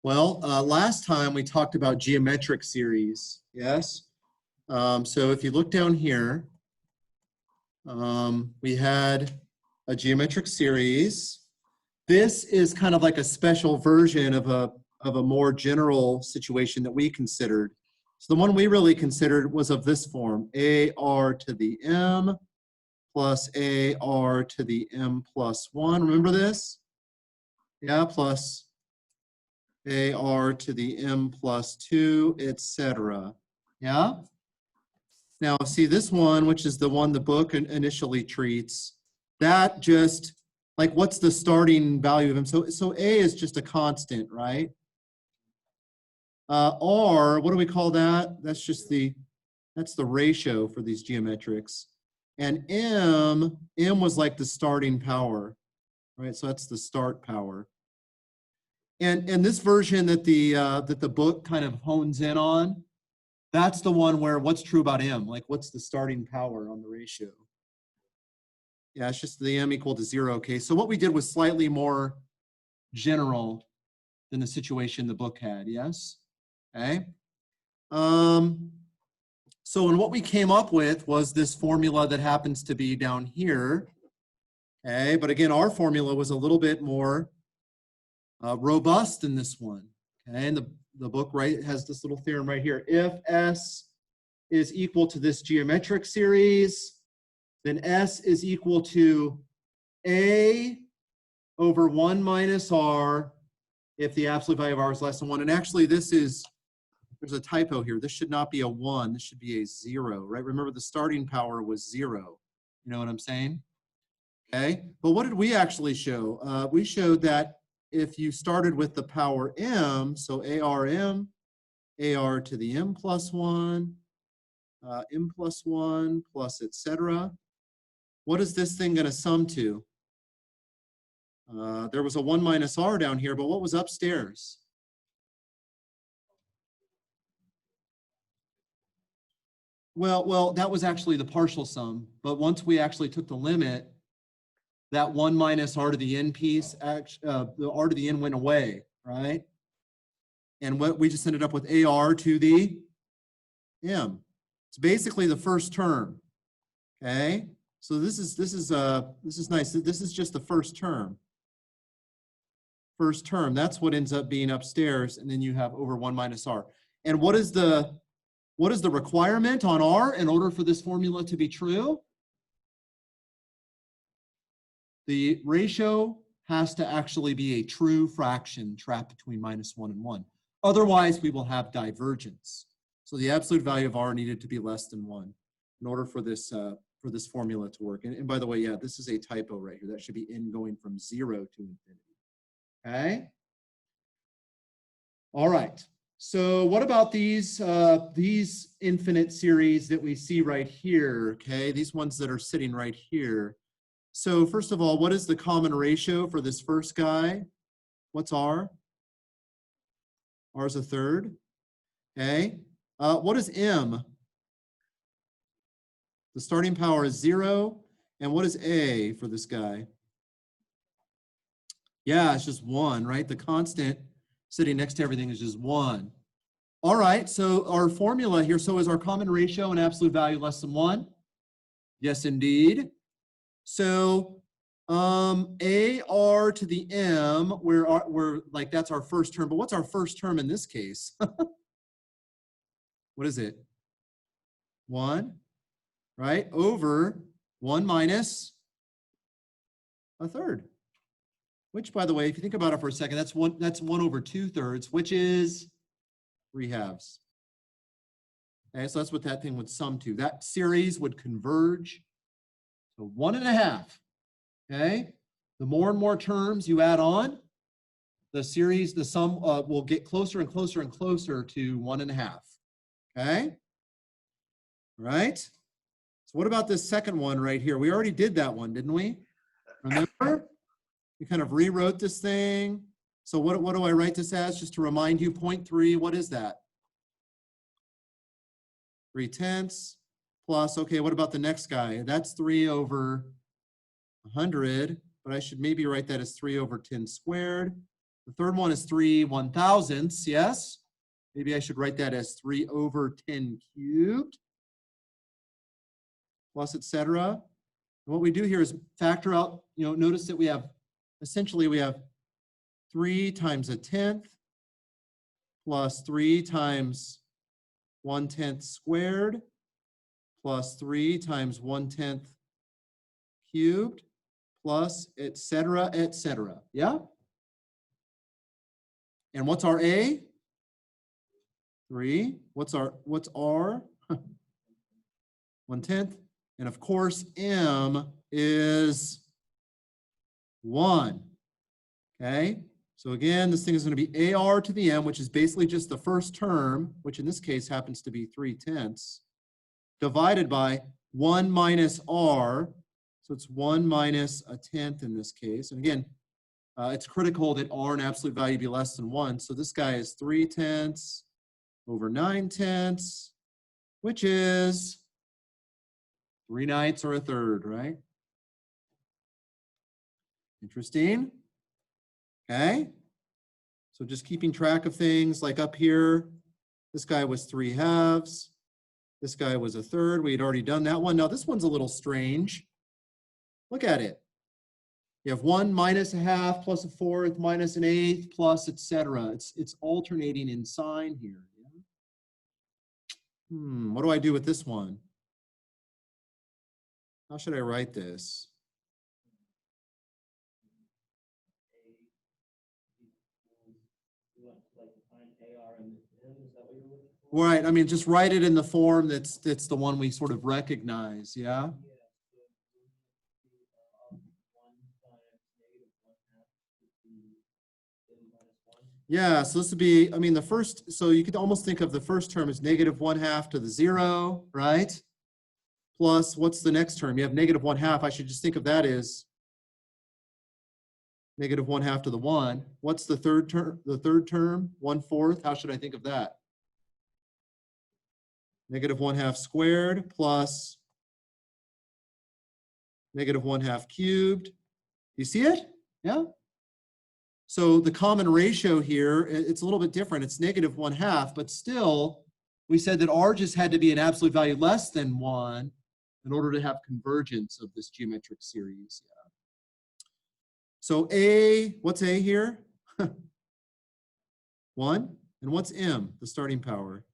Well, last time we talked about geometric series, yes? So if you look down here, we had a geometric series. This is kind of like a special version of a more general situation that we considered. So the one we really considered was of this form, AR to the M plus AR to the M plus 1. Remember this? Yeah, plus AR to the M plus 2, etc. Yeah? Now, see this one, which is the one the book initially treats, that just, like, what's the starting value of M? So A is just a constant, right? R, what do we call that? That's just that's the ratio for these geometrics. And M was like the starting power, right? So that's the start power. And this version that the book kind of hones in on, that's the one where what's true about M? Like, what's the starting power on the ratio? Yeah, it's just the M equal to 0. Okay, so what we did was slightly more general than the situation the book had, yes? Okay. So and what we came up with was this formula that happens to be down here. Okay, but again, our formula was a little bit more robust than this one. Okay, and the book has this little theorem right here. If S is equal to this geometric series, then S is equal to A over 1 minus R if the absolute value of R is less than 1. And actually, there's a typo here. This should not be a 1. This should be a 0, right? Remember, the starting power was 0. You know what I'm saying? Okay, but what did we actually show? We showed that if you started with the power M, so ARM, AR to the M plus 1, M plus 1 plus etc. What is this thing going to sum to? There was a 1 minus R down here, but what was upstairs? Well, that was actually the partial sum, but once we actually took the limit, that 1 minus R to the N piece, the R to the N went away, right? And what we just ended up with AR to the M. It's basically the first term, okay? So this is nice. This is just the first term. First term, that's what ends up being upstairs, and then you have over 1 minus R. And what is the requirement on R in order for this formula to be true? The ratio has to actually be a true fraction trapped between -1 and 1. Otherwise, we will have divergence. So the absolute value of R needed to be less than 1 in order for this formula to work. And by the way, yeah, this is a typo right here. That should be N going from 0 to infinity. Okay? All right. So what about these infinite series that we see right here? Okay, these ones that are sitting right here. So first of all, what is the common ratio for this first guy? What's R? R is a third. Okay. What is M? The starting power is 0. And what is A for this guy? Yeah, it's just 1, right? The constant sitting next to everything is just 1. All right, so our formula here, so is our common ratio an absolute value less than 1? Yes, indeed. So AR to the M, we're like, that's our first term, but what's our first term in this case? What is it? 1, right? Over 1 minus a third. Which, by the way, if you think about it for a second, that's 1 over 2/3, which is 3/2. Okay, so that's what that thing would sum to. That series would converge to 1.5. Okay, the more and more terms you add on, the series, the sum will get closer and closer and closer to 1.5. Okay, all right. So what about this second one right here? We already did that one, didn't we? Remember? We kind of rewrote this thing. So what do I write this as? Just to remind you, 0.3, what is that? 3/10 plus, okay, what about the next guy? That's 3 over 100, but I should maybe write that as 3 over 10 squared. The third one is 3/1000ths, yes? Maybe I should write that as 3/10 cubed, plus etc. And what we do here is factor out, notice that we have 3 times a tenth plus 3 times 1/10 squared plus 3 times 1/10 cubed plus etc., etc. Yeah? And what's our A? 3. What's R? 1/10. And of course, M is 1. Okay? So again, this thing is going to be AR to the M, which is basically just the first term, which in this case happens to be 3/10, divided by 1 minus R. So it's 1 minus a tenth in this case. And again, it's critical that R in absolute value be less than 1. So this guy is 3/10 over 9/10, which is 3/9 or a third, right? Interesting. Okay. So just keeping track of things like up here, this guy was 3/2. This guy was a third. We had already done that one. Now this one's a little strange. Look at it. You have 1 minus a half plus a fourth minus an eighth plus etc. It's alternating in sign here. What do I do with this one? How should I write this? Right, I mean, just write it in the form that's the one we sort of recognize, yeah? Yeah, so this would be, I mean, the first, so you could almost think of the first term as -1/2 to the 0, right? Plus, what's the next term? You have -1/2. I should just think of that as -1/2 to the 1. What's the third term? The third term, 1/4. How should I think of that? -1/2 squared plus -1/2 cubed. You see it? Yeah? So the common ratio here, it's a little bit different. It's -1/2, but still, we said that R just had to be an absolute value less than 1 in order to have convergence of this geometric series. Yeah. So A, what's A here? 1. And what's M, the starting power?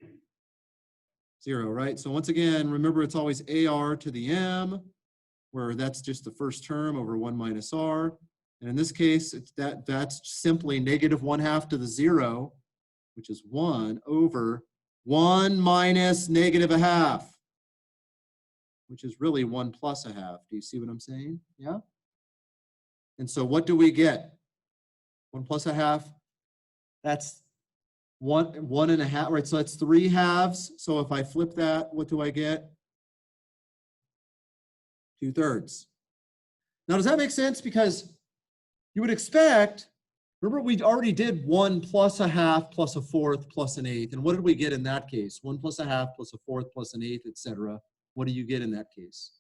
0, right? So once again, remember it's always AR to the M, where that's just the first term over 1 minus R. And in this case, that's simply -1/2 to the 0, which is 1 over 1 minus -1/2, which is really 1 plus 1/2. Do you see what I'm saying? Yeah? And so what do we get? 1 plus 1/2, that's 1 1.5, right? So that's 3/2. So if I flip that, what do I get? 2/3. Now, does that make sense? Because you would expect, remember we already did 1 plus 1/2 plus a fourth plus an eighth. And what did we get in that case? 1 plus 1/2 plus a fourth plus an eighth, etc. What do you get in that case?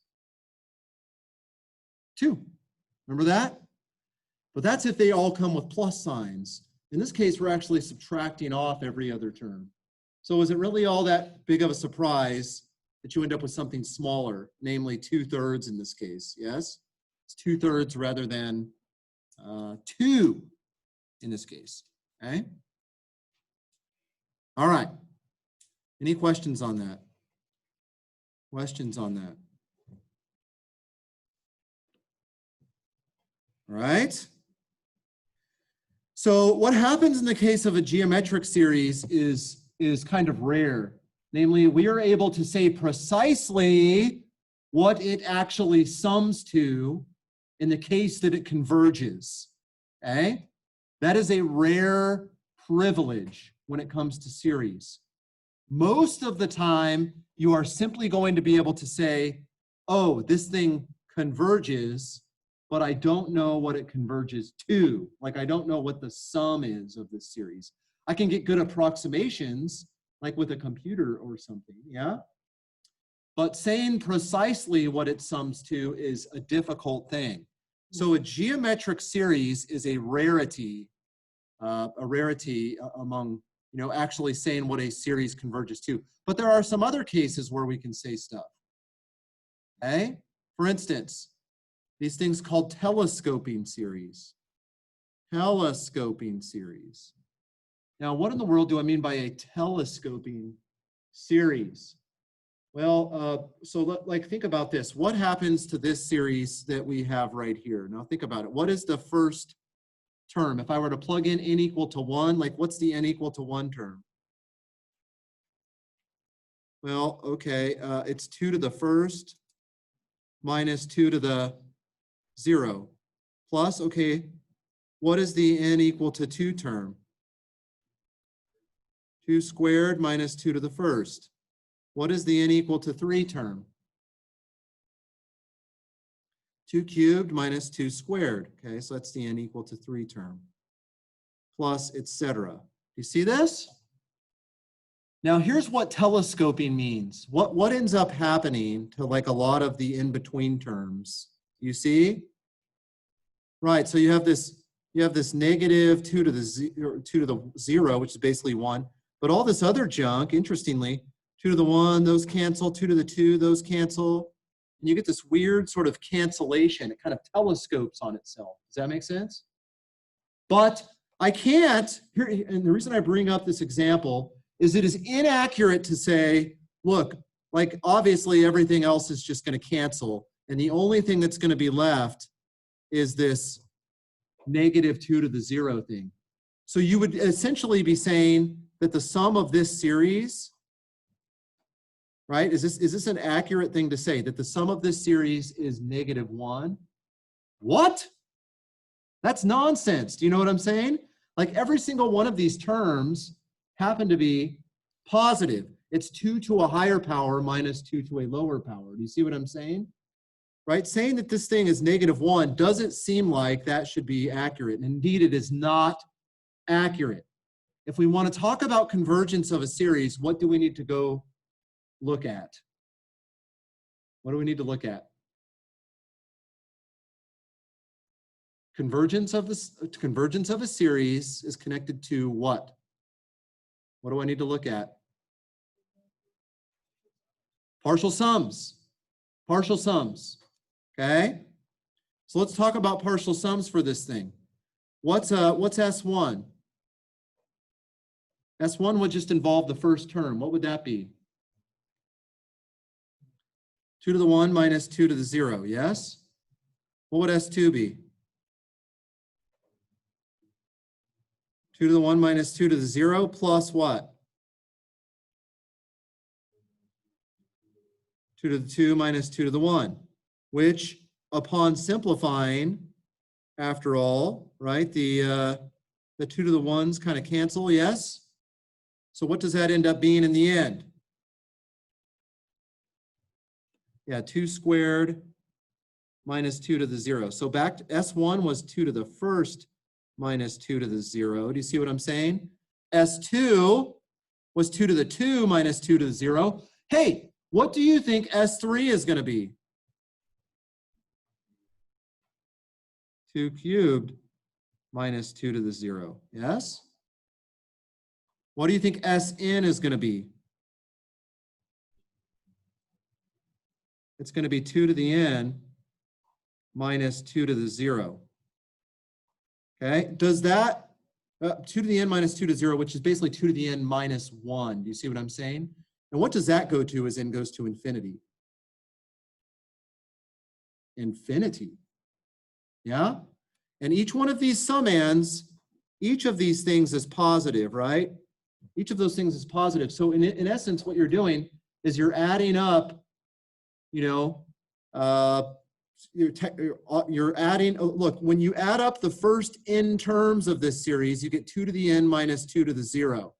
2. Remember that? But that's if they all come with plus signs. In this case, we're actually subtracting off every other term. So is it really all that big of a surprise that you end up with something smaller, namely 2/3 in this case? Yes? It's 2/3 rather than 2 in this case. Okay? All right. Any questions on that? Questions on that? All right. So what happens in the case of a geometric series is kind of rare. Namely, we are able to say precisely what it actually sums to in the case that it converges. Okay? That is a rare privilege when it comes to series. Most of the time, you are simply going to be able to say, oh, this thing converges, but I don't know what it converges to. Like, I don't know what the sum is of this series. I can get good approximations, like with a computer or something, yeah? But saying precisely what it sums to is a difficult thing. So a geometric series is a rarity a rarity among, actually saying what a series converges to. But there are some other cases where we can say stuff. Okay? For instance, these things called telescoping series. Telescoping series. Now, what in the world do I mean by a telescoping series? Well, think about this. What happens to this series that we have right here? Now think about it. What is the first term? If I were to plug in n equal to 1, what's the n equal to 1 term? Well, okay, it's 2 to the first minus 2 to the 0 plus, okay, what is the n equal to 2 term? 2 squared minus 2 to the first. What is the n equal to 3 term? 2 cubed minus 2 squared. Okay, so that's the n equal to 3 term. Plus, etc. You see this? Now here's what telescoping means. What ends up happening to a lot of the in-between terms? You see? Right, so you have this negative 2 to the 0, which is basically 1. But all this other junk, interestingly, 2 to the 1, those cancel, 2 to the 2, those cancel. And you get this weird sort of cancellation. It kind of telescopes on itself. Does that make sense? But I can't, and the reason I bring up this example is it is inaccurate to say, look, obviously everything else is just going to cancel. And the only thing that's going to be left is this negative 2 to the 0 thing. So you would essentially be saying that the sum of this series, right? Is this an accurate thing to say, that the sum of this series is negative 1? What? That's nonsense. Do you know what I'm saying? Every single one of these terms happen to be positive. It's 2 to a higher power minus 2 to a lower power. Do you see what I'm saying? Right? Saying that this thing is negative 1 doesn't seem like that should be accurate. And indeed, it is not accurate. If we want to talk about convergence of a series, what do we need to go look at? What do we need to look at? Convergence of a series is connected to what? What do I need to look at? Partial sums. Partial sums. Okay? So let's talk about partial sums for this thing. What's S1? S1 would just involve the first term. What would that be? 2 to the 1 minus 2 to the 0, yes? What would S2 be? 2 to the 1 minus 2 to the 0 plus what? 2 to the 2 minus 2 to the 1, which upon simplifying, after all, right, the 2 to the 1s kind of cancel, yes? So what does that end up being in the end? Yeah, 2 squared minus 2 to the 0. So back to S1 was 2 to the first minus 2 to the 0. Do you see what I'm saying? S2 was 2 to the 2 minus 2 to the 0. Hey, what do you think S3 is going to be? 2 cubed minus 2 to the 0. Yes? What do you think Sn is going to be? It's going to be 2 to the n minus 2 to the 0. Okay? Does that, 2 to the n minus 2 to 0, which is basically 2 to the n minus 1. Do you see what I'm saying? And what does that go to as n goes to infinity? Infinity. Yeah? And each one of these summands, each of these things is positive, right? Each of those things is positive. So in essence, what you're doing is you're adding up, you're adding, look, when you add up the first n terms of this series, you get 2 to the n minus 2 to the 0.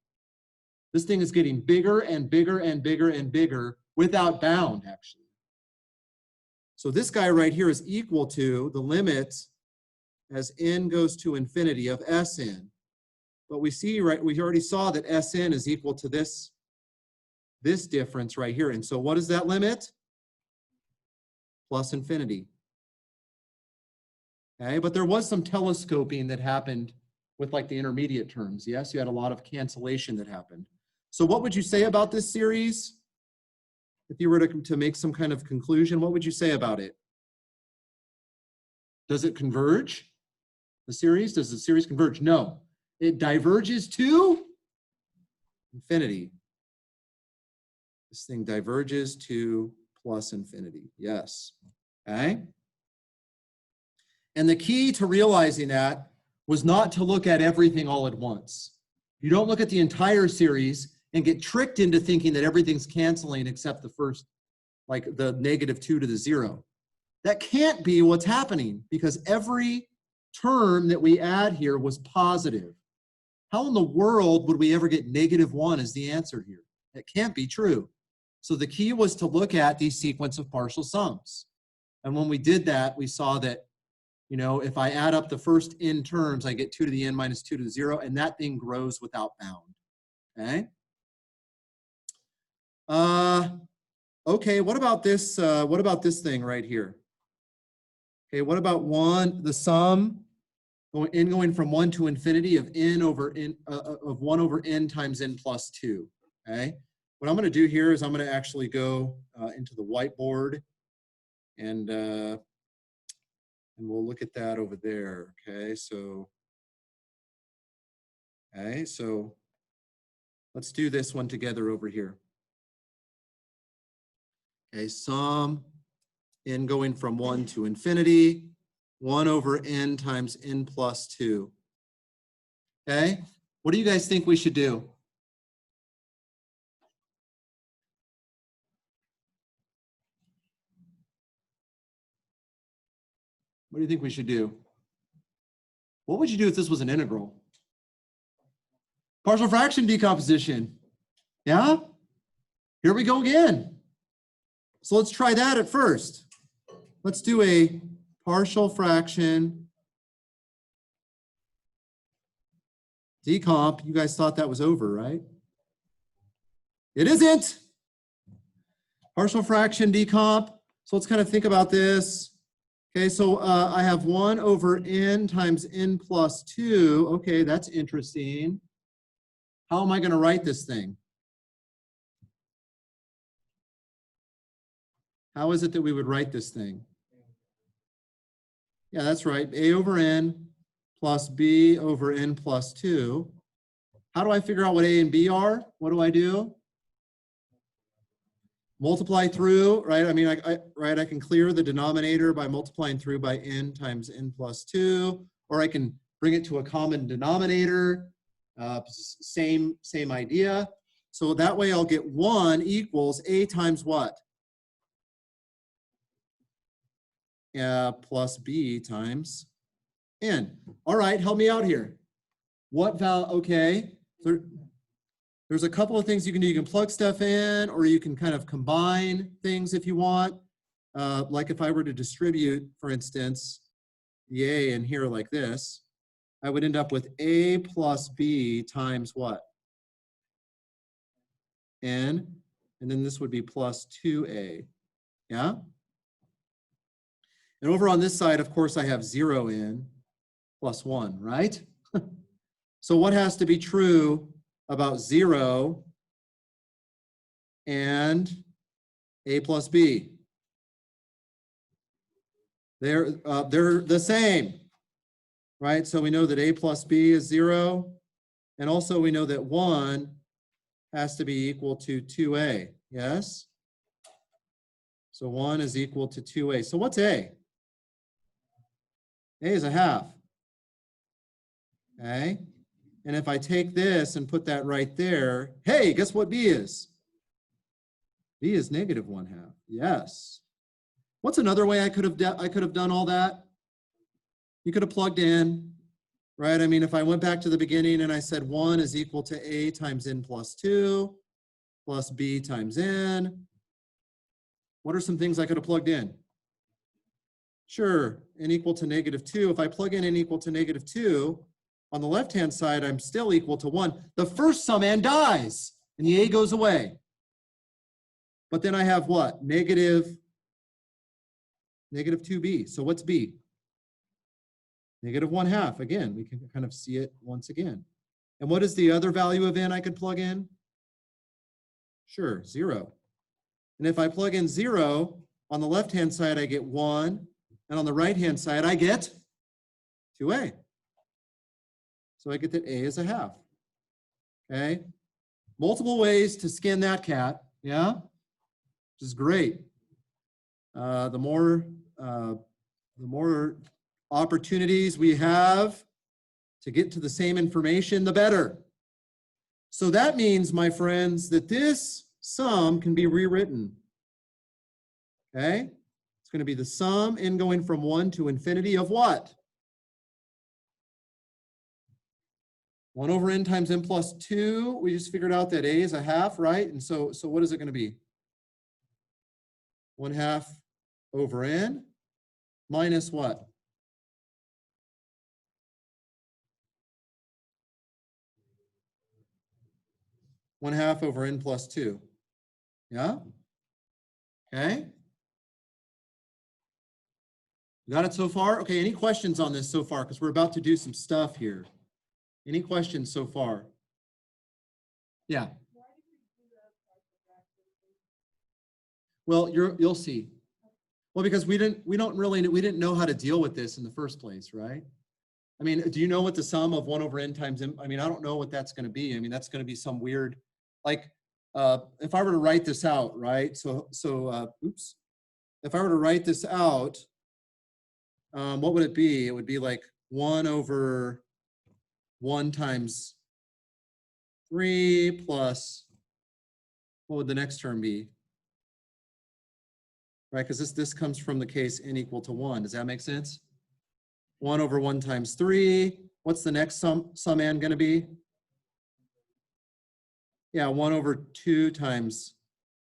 This thing is getting bigger and bigger and bigger and bigger without bound, actually. So this guy right here is equal to the limit as n goes to infinity of Sn. But we see, right, we already saw that Sn is equal to this difference right here. And so what is that limit? Plus infinity. Okay, but there was some telescoping that happened with like the intermediate terms. Yes, you had a lot of cancellation that happened. So what would you say about this series? If you were to make some kind of conclusion, what would you say about it? Does it converge? The series? Does the series converge? No. It diverges to infinity. This thing diverges to plus infinity. Yes. Okay. And the key to realizing that was not to look at everything all at once. You don't look at the entire series and get tricked into thinking that everything's canceling except the first, like the -2 to the 0. That can't be what's happening because every term that we add here was positive. How in the world would we ever get -1 as the answer here? That can't be true. So the key was to look at the sequence of partial sums. And when we did that, we saw that, you know, if I add up the first n terms, I get 2 to the n minus 2 to the 0, and that thing grows without bound. Okay? Okay, what about this? What about this thing right here? Okay, what about the sum going from 1 to infinity of n over n of 1 over n times n plus 2? Okay, what I'm going to do here is I'm going to actually go into the whiteboard, and we'll look at that over there. Okay, so let's do this one together over here. Okay, sum n going from 1 to infinity, 1 over n times n plus 2. Okay, what do you guys think we should do? What do you think we should do? What would you do if this was an integral? Partial fraction decomposition. Yeah? Here we go again. So let's try that at first. Let's do a partial fraction decomp. You guys thought that was over, right? It isn't. Partial fraction decomp. So let's kind of think about this. Okay, so I have 1 over n times n plus 2. Okay, that's interesting. How am I going to write this thing? How is it that we would write this thing? Yeah, that's right. A over n plus b over n plus 2. How do I figure out what a and b are? What do I do? Multiply through, right? I mean, I can clear the denominator by multiplying through by n times n plus 2, or I can bring it to a common denominator. Same idea. So that way I'll get 1 equals a times what? Plus b times n. All right, help me out here. What value? Okay, there's a couple of things you can do. You can plug stuff in, or you can kind of combine things if you want. Like if I were to distribute, for instance, the a in here like this, I would end up with a plus b times what? N, and then this would be plus 2a. Yeah? And over on this side, of course, I have 0n plus 1, right? So what has to be true about 0 and a plus b? They're the same, right? So we know that a plus b is 0, and also we know that 1 has to be equal to 2a, yes? So 1 is equal to 2a. So what's a? A is a half, okay? And if I take this and put that right there, hey, guess what b is? B is -1/2, yes. What's another way I could have done all that? You could have plugged in, right? I mean, if I went back to the beginning and I said 1 is equal to a times n plus 2 plus b times n, what are some things I could have plugged in? Sure, n equal to -2. If I plug in n equal to -2, on the left-hand side, I'm still equal to 1. The first summand dies, and the a goes away. But then I have what? -2b. So what's b? Negative 1/2. Again, we can kind of see it once again. And what is the other value of n I could plug in? Sure, 0. And if I plug in 0, on the left-hand side, I get 1. And on the right-hand side, I get 2a. So I get that a is 1/2. Okay? Multiple ways to skin that cat, yeah? Which is great. The more opportunities we have to get to the same information, the better. So that means, my friends, that this sum can be rewritten. Okay? It's going to be the sum in going from 1 to infinity of what? 1 over n times n plus 2. We just figured out that a is 1/2, right? And so what is it going to be? 1/2 over n minus what? One half over n plus 2. Yeah? Okay? Got it so far? Okay, any questions on this so far? Because we're about to do some stuff here. Any questions so far? Yeah. Well, you'll see. Well, because we didn't know how to deal with this in the first place, right? I mean, do you know what the sum of 1 over n times n? I mean, I don't know what that's going to be. I mean, that's going to be some weird, like, if I were to write this out, right? Oops. If I were to write this out, what would it be? It would be like 1 over 1 times 3 plus, what would the next term be? Right, because this comes from the case n equal to 1. Does that make sense? 1 over 1 times 3. What's the next sum n going to be? Yeah, 1 over 2 times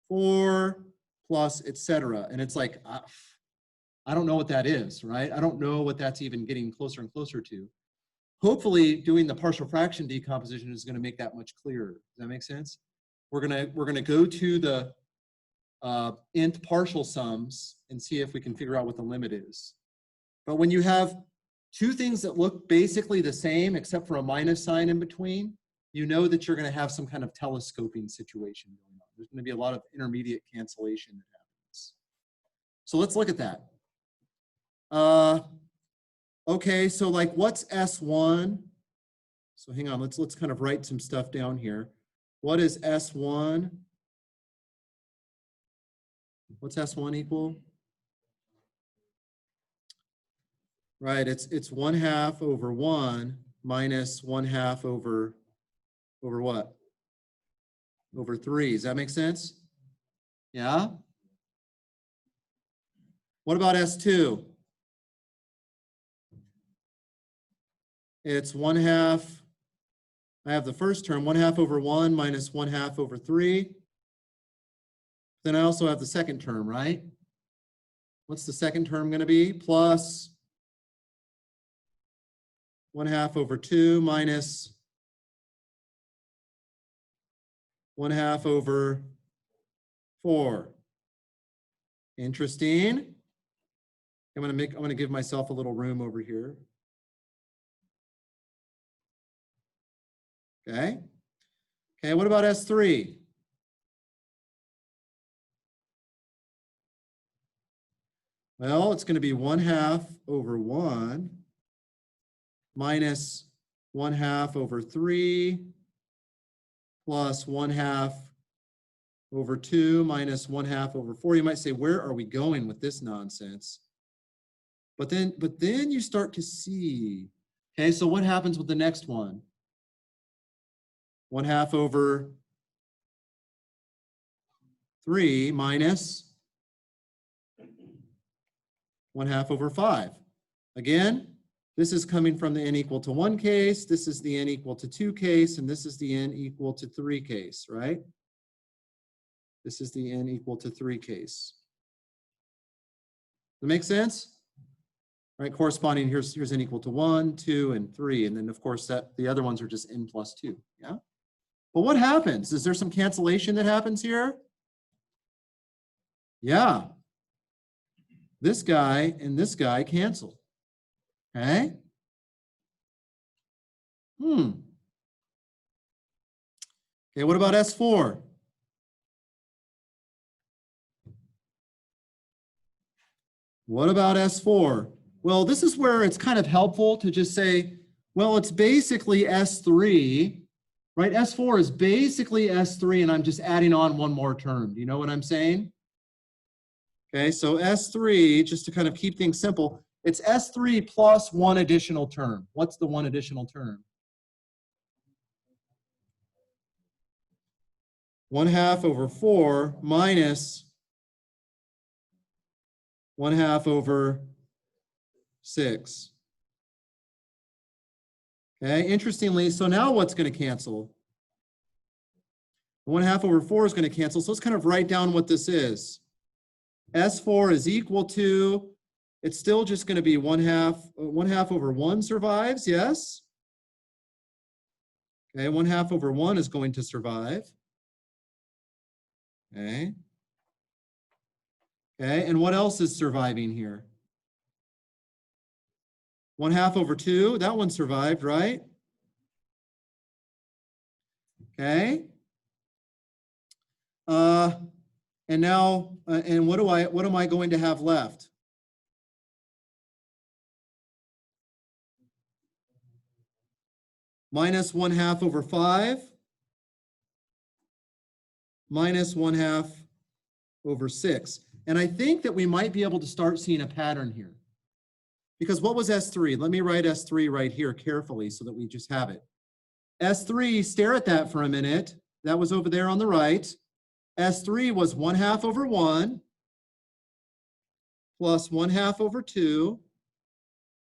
4 plus etc. And it's like, I don't know what that is, right? I don't know what that's even getting closer and closer to. Hopefully, doing the partial fraction decomposition is going to make that much clearer. Does that make sense? We're gonna go to the nth partial sums and see if we can figure out what the limit is. But when you have two things that look basically the same except for a minus sign in between, you know that you're going to have some kind of telescoping situation going on. There's going to be a lot of intermediate cancellation that happens. So let's look at that. Okay, so like what's S1? So hang on, let's kind of write some stuff down here. What is S1? What's S1 equal? Right, it's 1/2 over 1 minus 1/2 over what? Over 3. Does that make sense? Yeah? What about S2? It's 1/2. I have the first term, 1/2 over 1 minus 1/2 over 3. Then I also have the second term, right? What's the second term going to be? Plus 1/2 over 2 minus 1/2 over 4. Interesting. I'm going to give myself a little room over here. Okay. Okay, what about S3? Well, it's going to be 1/2 over 1 minus 1/2 over 3 plus 1/2 over 2 minus 1/2 over 4. You might say, where are we going with this nonsense? But then you start to see, okay, so what happens with the next one? 1/2 over 3 minus 1/2 over 5. Again, this is coming from the n equal to 1 case, this is the n equal to 2 case, and this is the n equal to 3 case, right? This is the n equal to 3 case. Does that make sense? Right, corresponding, here's n equal to 1, 2, and 3, and then of course the other ones are just n plus 2, yeah? But what happens? Is there some cancellation that happens here? Yeah. This guy and this guy cancel. Okay? Okay, what about S4? What about S4? Well, this is where it's kind of helpful to just say, well, it's basically S3, right? S4 is basically S3, and I'm just adding on one more term. Do you know what I'm saying? Okay, so S3, just to kind of keep things simple, it's S3 plus one additional term. What's the one additional term? 1/2 over 4 minus 1/2 over 6. Okay, interestingly, so now what's going to cancel? 1/2 over 4 is going to cancel, so let's kind of write down what this is. S4 is equal to, it's still just going to be 1/2 over 1 survives, yes? Okay, 1/2 over 1 is going to survive. Okay. Okay, and what else is surviving here? 1/2 over 2, that one survived, right? Okay. And now, and what am I going to have left? Minus 1/2 over 5, minus 1/2 over 6. And I think that we might be able to start seeing a pattern here. Because what was S3? Let me write S3 right here carefully so that we just have it. S3, stare at that for a minute. That was over there on the right. S3 was 1/2 over 1 plus 1/2 over 2.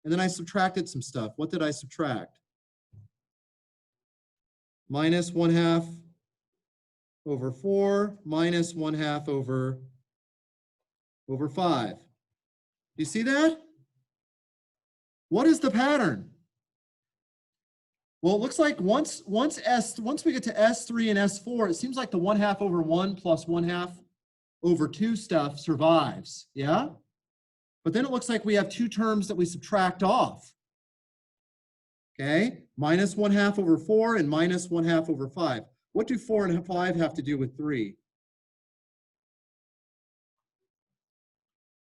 And then I subtracted some stuff. What did I subtract? Minus 1/2 over 4 minus 1/2 over 5. You see that? What is the pattern? Well, it looks like once we get to S3 and S4, it seems like the 1/2 over 1 plus 1/2 over 2 stuff survives, yeah? But then it looks like we have two terms that we subtract off. Okay, minus 1/2 over 4 and minus 1/2 over 5. What do 4 and 5 have to do with 3?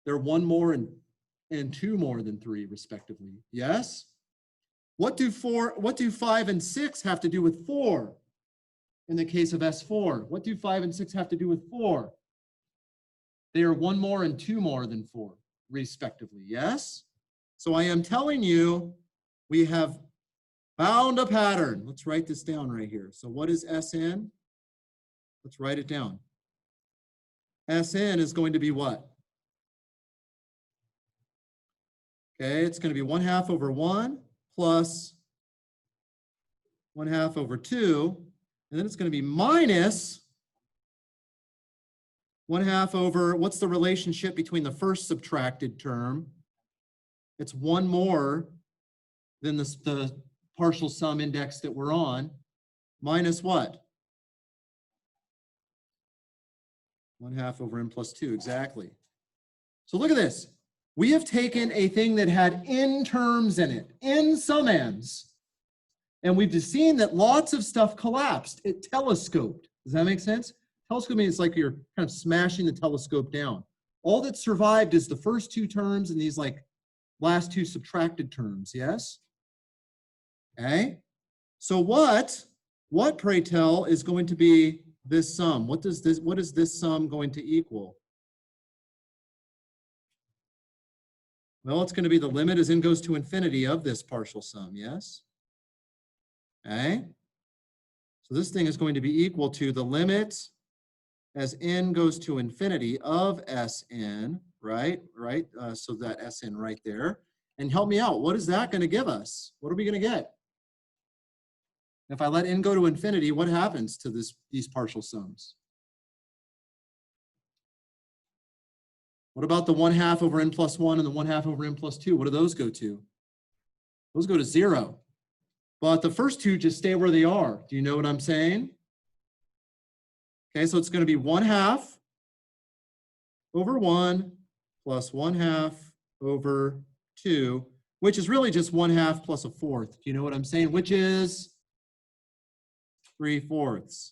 They're 1 more and 2 more than 3, respectively. Yes? What do 5 and 6 have to do with 4 in the case of S4? What do 5 and 6 have to do with 4? They are 1 more and 2 more than 4, respectively. Yes? So I am telling you, we have found a pattern. Let's write this down right here. So what is Sn? Let's write it down. Sn is going to be what? Okay, it's going to be 1/2 over 1 plus 1/2 over 2. And then it's going to be minus 1/2 over, what's the relationship between the first subtracted term? It's 1 more than the partial sum index that we're on, minus what? 1/2 over n plus 2, exactly. So look at this. We have taken a thing that had n terms in it, n summands, and we've just seen that lots of stuff collapsed. It telescoped. Does that make sense? Telescope means it's like you're kind of smashing the telescope down. All that survived is the first 2 terms and these like last 2 subtracted terms, yes? Okay. So what, pray tell, is going to be this sum? What is this sum going to equal? Well, it's going to be the limit as n goes to infinity of this partial sum, yes? Okay. So this thing is going to be equal to the limit as n goes to infinity of Sn, right? So that Sn right there. And help me out. What is that going to give us? What are we going to get? If I let n go to infinity, what happens to these partial sums? What about the 1/2 over n plus 1 and the 1/2 over n plus 2? What do those go to? Those go to 0. But the first 2 just stay where they are. Do you know what I'm saying? Okay, so it's going to be 1/2 over 1 plus 1/2 over 2. which is really just 1/2 plus 1/4. Do you know what I'm saying? Which is 3/4.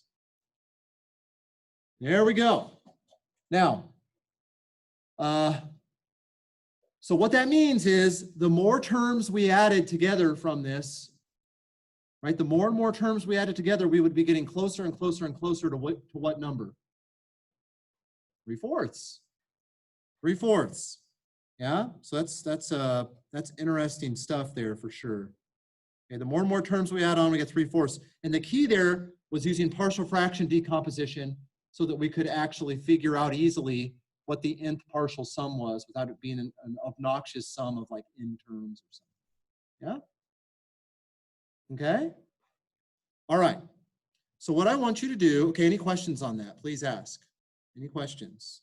There we go. Now, so what that means is the more terms we added together from this, right? The more and more terms we added together, we would be getting closer and closer and closer to what number? 3/4. 3/4. Yeah. So that's interesting stuff there for sure. Okay. The more and more terms we add on, we get 3/4. And the key there was using partial fraction decomposition so that we could actually figure out easily what the nth partial sum was without it being an obnoxious sum of like n terms or something. Yeah? Okay? All right. So what I want you to do, okay, any questions on that? Please ask. Any questions?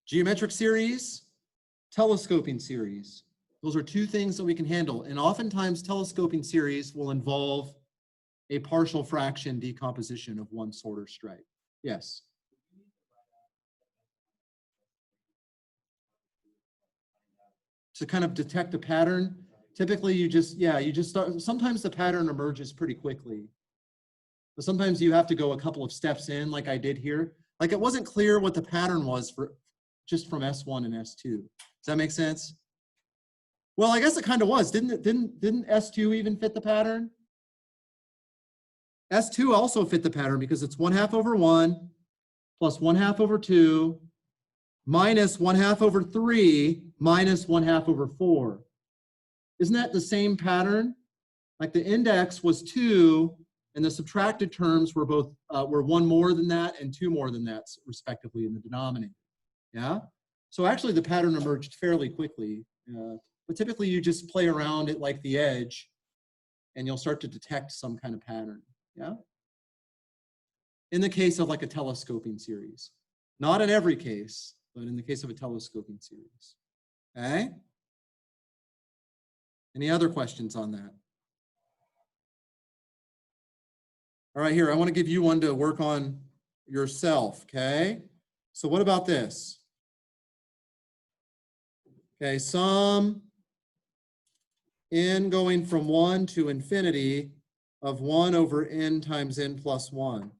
Geometric series, telescoping series. Those are two things that we can handle. And oftentimes telescoping series will involve a partial fraction decomposition of one sort or stripe. Yes. To kind of detect a pattern, typically you just start, sometimes the pattern emerges pretty quickly. But sometimes you have to go a couple of steps in like I did here. Like it wasn't clear what the pattern was for just from S1 and S2. Does that make sense? Well, I guess it kind of was. Didn't S2 even fit the pattern? S2 also fit the pattern because it's 1/2 over 1 plus 1/2 over 2 minus 1/2 over 3 minus 1/2 over 4. Isn't that the same pattern? Like the index was 2 and the subtracted terms were both were 1 more than that and 2 more than that respectively in the denominator. Yeah? So actually the pattern emerged fairly quickly. But typically you just play around at like the edge and you'll start to detect some kind of pattern. Yeah? In the case of like a telescoping series. Not in every case, but in the case of a telescoping series. Okay? Any other questions on that? All right, here, I want to give you one to work on yourself, okay? So what about this? Okay, sum n going from 1 to infinity of 1 over n times n plus 1.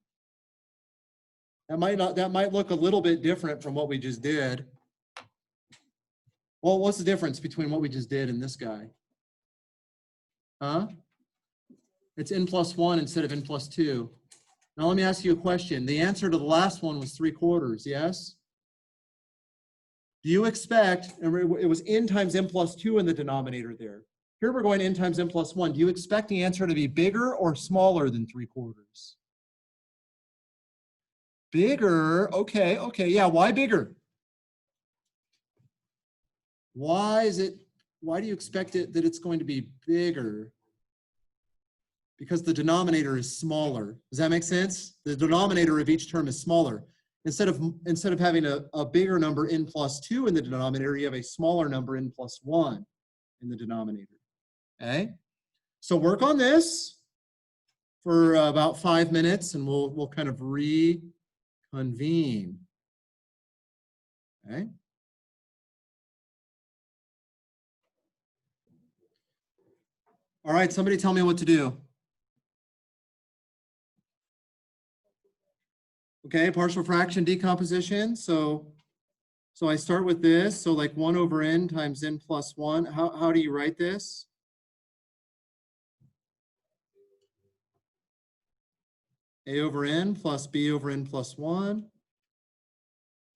That might look a little bit different from what we just did. Well, what's the difference between what we just did and this guy? Huh? It's n plus 1 instead of n plus 2. Now let me ask you a question. The answer to the last one was 3/4, yes? Do you expect, and it was n times n plus 2 in the denominator there. Here we're going n times n plus 1. Do you expect the answer to be bigger or smaller than 3/4? Bigger, okay, yeah, why bigger? Why do you expect it that it's going to be bigger? Because the denominator is smaller. Does that make sense? The denominator of each term is smaller. Instead of having a bigger number n plus 2 in the denominator, you have a smaller number n plus 1 in the denominator. Okay? So work on this for about 5 minutes and we'll kind of reconvene. Okay? All right, somebody tell me what to do. Okay, partial fraction decomposition. So I start with this. So like 1 over n times n plus 1. How do you write this? A over n plus b over n plus 1.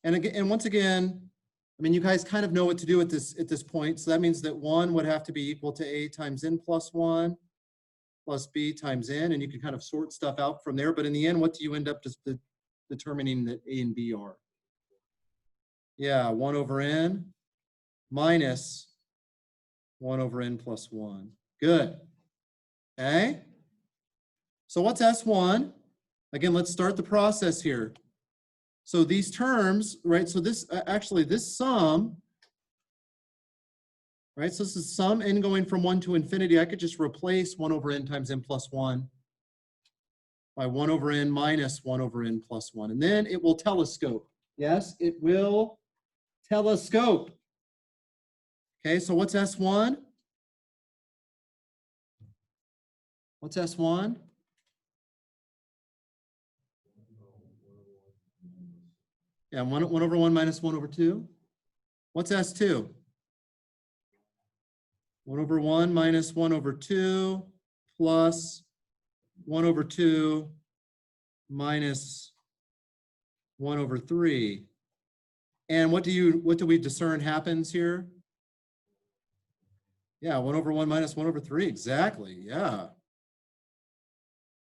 And again, and once again, I mean, you guys kind of know what to do at this point. So that means that 1 would have to be equal to a times n plus 1 plus b times n. And you can kind of sort stuff out from there. But in the end, what do you end up just determining that a and b are? Yeah, 1 over n minus 1 over n plus 1. Good. Okay. So what's S1? Again, let's start the process here. So these terms, right? So this actually this sum, right? So this is sum n going from 1 to infinity. I could just replace 1 over n times n plus 1 by 1 over n minus 1 over n plus 1. And then it will telescope. Yes, it will telescope. Okay, so what's S1? What's S1? Yeah, 1 over 1 minus 1 over 2. What's S2? 1 over 1 minus 1 over 2 plus 1 over 2 minus 1 over 3. And what do we discern happens here? Yeah, 1 over 1 minus 1 over 3, exactly, yeah.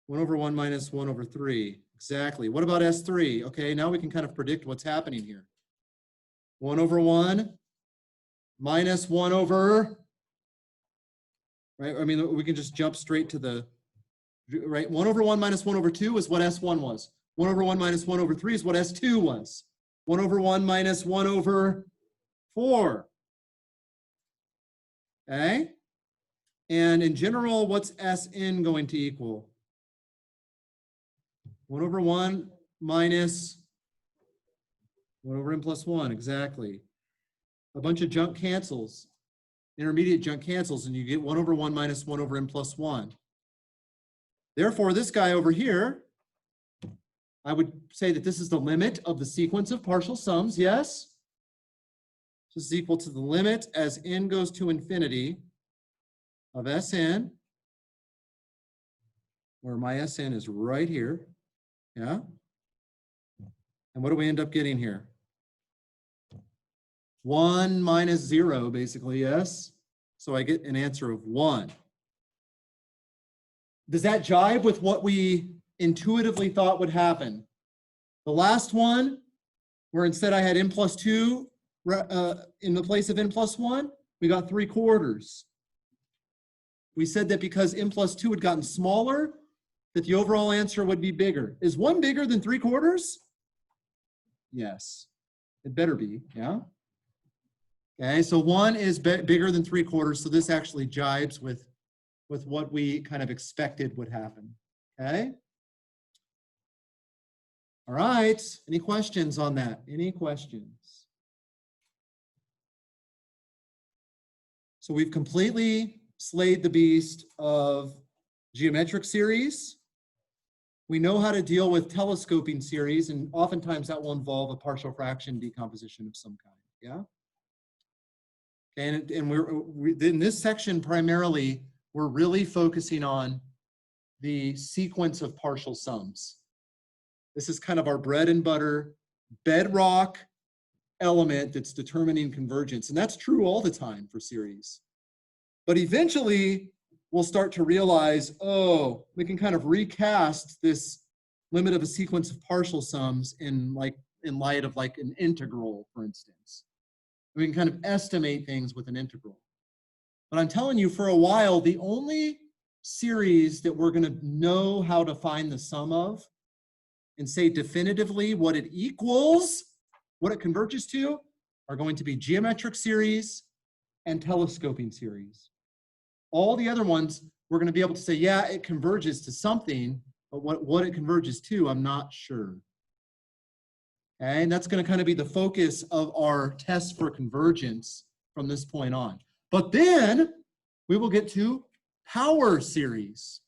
1 over 1 minus 1 over 3, exactly. What about S3? Okay, now we can kind of predict what's happening here. 1 over 1 minus 1 over, right? I mean, we can just jump straight to the, right? 1 over 1 minus 1 over 2 is what S1 was. 1 over 1 minus 1 over 3 is what S2 was. 1 over 1 minus 1 over 4. Okay? And in general, what's Sn going to equal? 1 over 1 minus 1 over n plus 1, exactly. A bunch of junk cancels. Intermediate junk cancels, and you get 1 over 1 minus 1 over n plus 1. Therefore, this guy over here, I would say that this is the limit of the sequence of partial sums, yes? This is equal to the limit as n goes to infinity of Sn, where my Sn is right here, yeah? And what do we end up getting here? 1 minus 0, basically, yes? So I get an answer of 1. Does that jibe with what we intuitively thought would happen? The last one, where instead I had n plus 2 in the place of n plus 1, we got 3/4. We said that because n plus 2 had gotten smaller, that the overall answer would be bigger. Is 1 bigger than 3/4? Yes, it better be, yeah? Okay, so 1 is bigger than 3/4, so this actually jibes with what we kind of expected would happen, okay? All right, any questions on that? Any questions? So we've completely slayed the beast of geometric series. We know how to deal with telescoping series, and oftentimes that will involve a partial fraction decomposition of some kind, yeah? And in this section primarily, we're really focusing on the sequence of partial sums. This is kind of our bread and butter, bedrock element that's determining convergence. And that's true all the time for series. But eventually, we'll start to realize, oh, we can kind of recast this limit of a sequence of partial sums in light of like an integral, for instance. We can kind of estimate things with an integral. But I'm telling you, for a while, the only series that we're going to know how to find the sum of and say definitively what it equals, what it converges to, are going to be geometric series and telescoping series. All the other ones, we're going to be able to say, yeah, it converges to something, but what it converges to, I'm not sure. Okay, and that's going to kind of be the focus of our test for convergence from this point on. But then we will get to power series.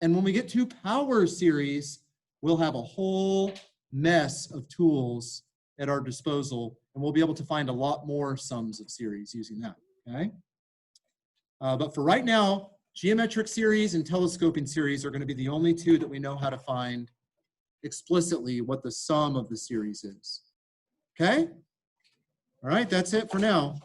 And when we get to power series, we'll have a whole mess of tools at our disposal, and we'll be able to find a lot more sums of series using that, okay? But for right now, geometric series and telescoping series are going to be the only two that we know how to find explicitly what the sum of the series is, okay? All right, that's it for now.